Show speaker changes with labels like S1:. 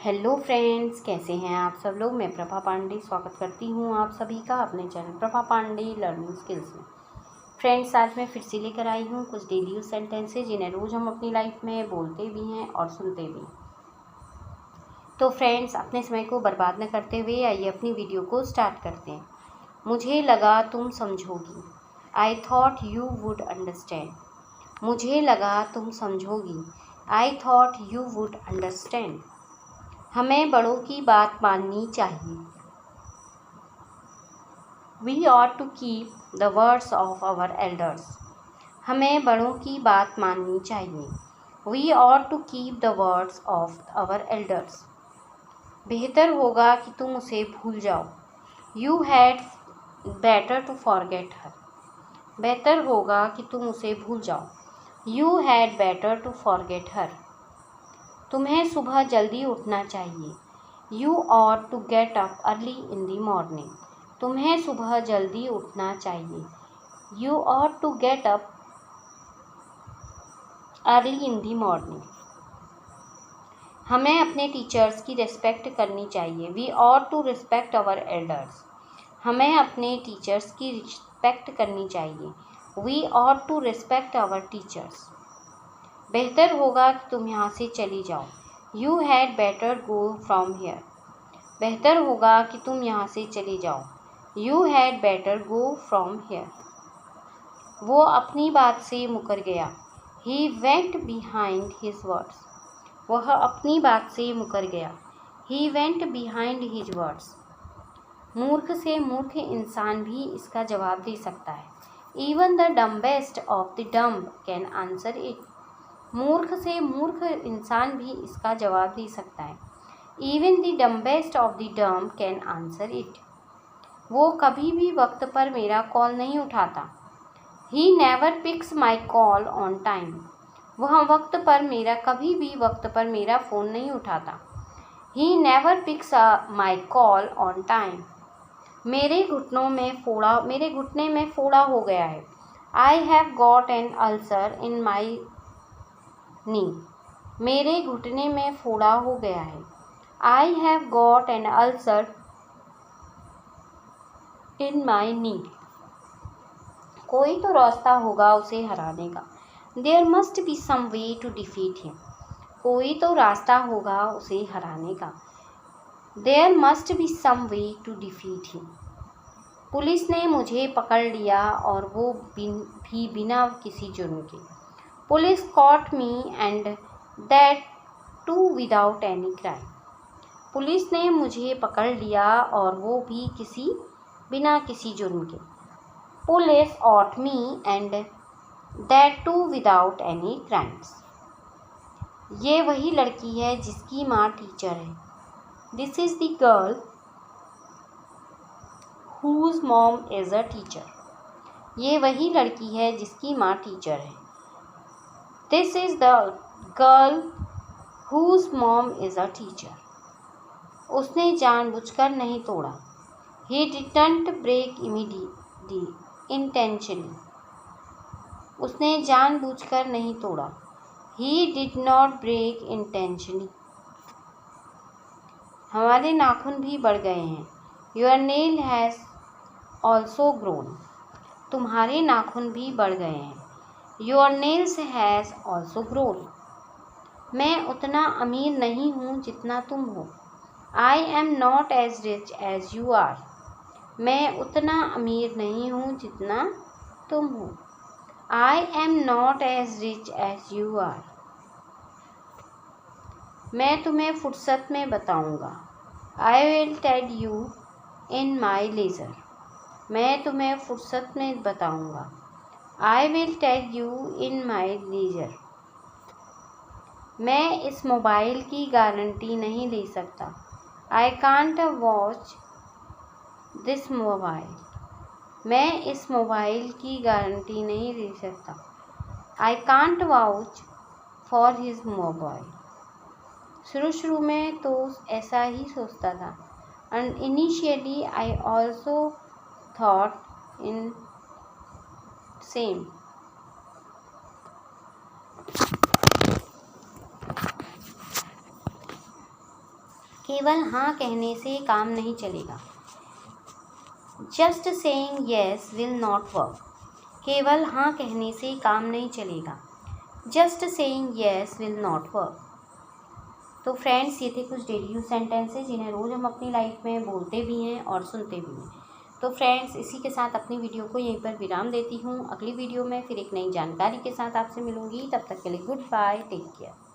S1: Hello friends, कैसे हैं आप सब लोग। मैं प्रभा पांडे स्वागत करती हूं आप सभी का अपने channel Prabha Pandey learning skills में। फ्रेंड्स, आज मैं फिर से लेकर आई हूं कुछ डेली यूज सेंटेंसेज जिन्हें रोज़ हम अपनी लाइफ में बोलते भी हैं और सुनते भी। तो फ्रेंड्स, अपने समय को बर्बाद न करते हुए आइए अपनी वीडियो को स्टार्ट करते हैं। मुझे लगा तुम समझोगी। I thought you would understand. मुझे लगा तुम समझोगी। I thought you would understand. हमें बड़ों की बात माननी चाहिए। We ought to keep the words of our elders. हमें बड़ों की बात माननी चाहिए। We ought to keep the words of our elders. बेहतर होगा कि तुम उसे भूल जाओ। You had better to forget her. बेहतर होगा कि तुम उसे भूल जाओ। You had better to forget her. तुम्हें सुबह जल्दी उठना चाहिए। You ought to get up early in the morning. तुम्हें सुबह जल्दी उठना चाहिए। You ought to get up early in the morning. हमें अपने टीचर्स की रिस्पेक्ट करनी चाहिए। We ought to respect our elders. हमें अपने टीचर्स की रिस्पेक्ट करनी चाहिए। We ought to respect our teachers. बेहतर होगा कि तुम यहाँ से चली जाओ। You had better go from here. बेहतर होगा कि तुम यहाँ से चले जाओ। You had better go from here. वो अपनी बात से मुकर गया। He went behind his words. वह अपनी बात से मुकर गया। He went behind his words. मूर्ख से मूर्ख इंसान भी इसका जवाब दे सकता है। Even the dumbest of the dumb can answer it. मूर्ख से मूर्ख इंसान भी इसका जवाब दे सकता है। Even the dumbest of the dumb can answer it. वो कभी भी वक्त पर मेरा कॉल नहीं उठाता। He never picks my call on time. वह वक्त पर मेरा कभी भी वक्त पर मेरा फ़ोन नहीं उठाता। He never picks my call on time. मेरे घुटने में फोड़ा हो गया है। I have got an ulcer in my knee. मेरे घुटने में फोड़ा हो गया है। I have got an ulcer in my knee. कोई तो रास्ता होगा उसे हराने का। There must be some way to defeat him. कोई तो रास्ता होगा उसे हराने का। There must be some way to defeat him. Police ने मुझे पकड़ लिया और वो भी बिना किसी जुर्म के। Police caught me and that too without any crime. Police ने मुझे पकड़ लिया और वो भी बिना किसी जुर्म के। Police caught me and that too without any crimes. ये वही लड़की है जिसकी माँ टीचर है। This is the girl whose mom is a teacher. ये वही लड़की है जिसकी माँ टीचर है। This is the girl whose mom is a teacher. उसने जानबूझकर नहीं तोड़ा। He didn't break immediately, intentionally. उसने जानबूझकर नहीं तोड़ा। He did not break intentionally. हमारे नाखून भी बढ़ गए हैं। Your nail has also grown. तुम्हारे नाखून भी बढ़ गए हैं। Your nails has also grown. मैं उतना अमीर नहीं हूँ जितना तुम हो। I am not as rich as you are. मैं उतना अमीर नहीं हूँ जितना तुम हो। I am not as rich as you are. मैं तुम्हें फुर्सत में बताऊँगा। I will tell you in my leisure. मैं तुम्हें फुर्सत में बताऊँगा। I will tell you in my leisure. मैं इस मोबाइल की गारंटी नहीं ले सकता। I can't vouch this mobile. मैं इस मोबाइल की गारंटी नहीं ले सकता। I can't vouch for his mobile. शुरू में तो ऐसा ही सोचता था। And initially I also thought in same. केवल हाँ कहने से काम नहीं चलेगा। Just saying yes will not work. केवल हाँ कहने से काम नहीं चलेगा। Just saying yes will not work. तो फ्रेंड्स, ये थे कुछ डेली यूज सेंटेंसेस जिन्हें रोज़ हम अपनी लाइफ में बोलते भी हैं और सुनते भी हैं। तो फ्रेंड्स, इसी के साथ अपनी वीडियो को यहीं पर विराम देती हूँ। अगली वीडियो में फिर एक नई जानकारी के साथ आपसे मिलूंगी। तब तक के लिए गुड बाय, टेक केयर।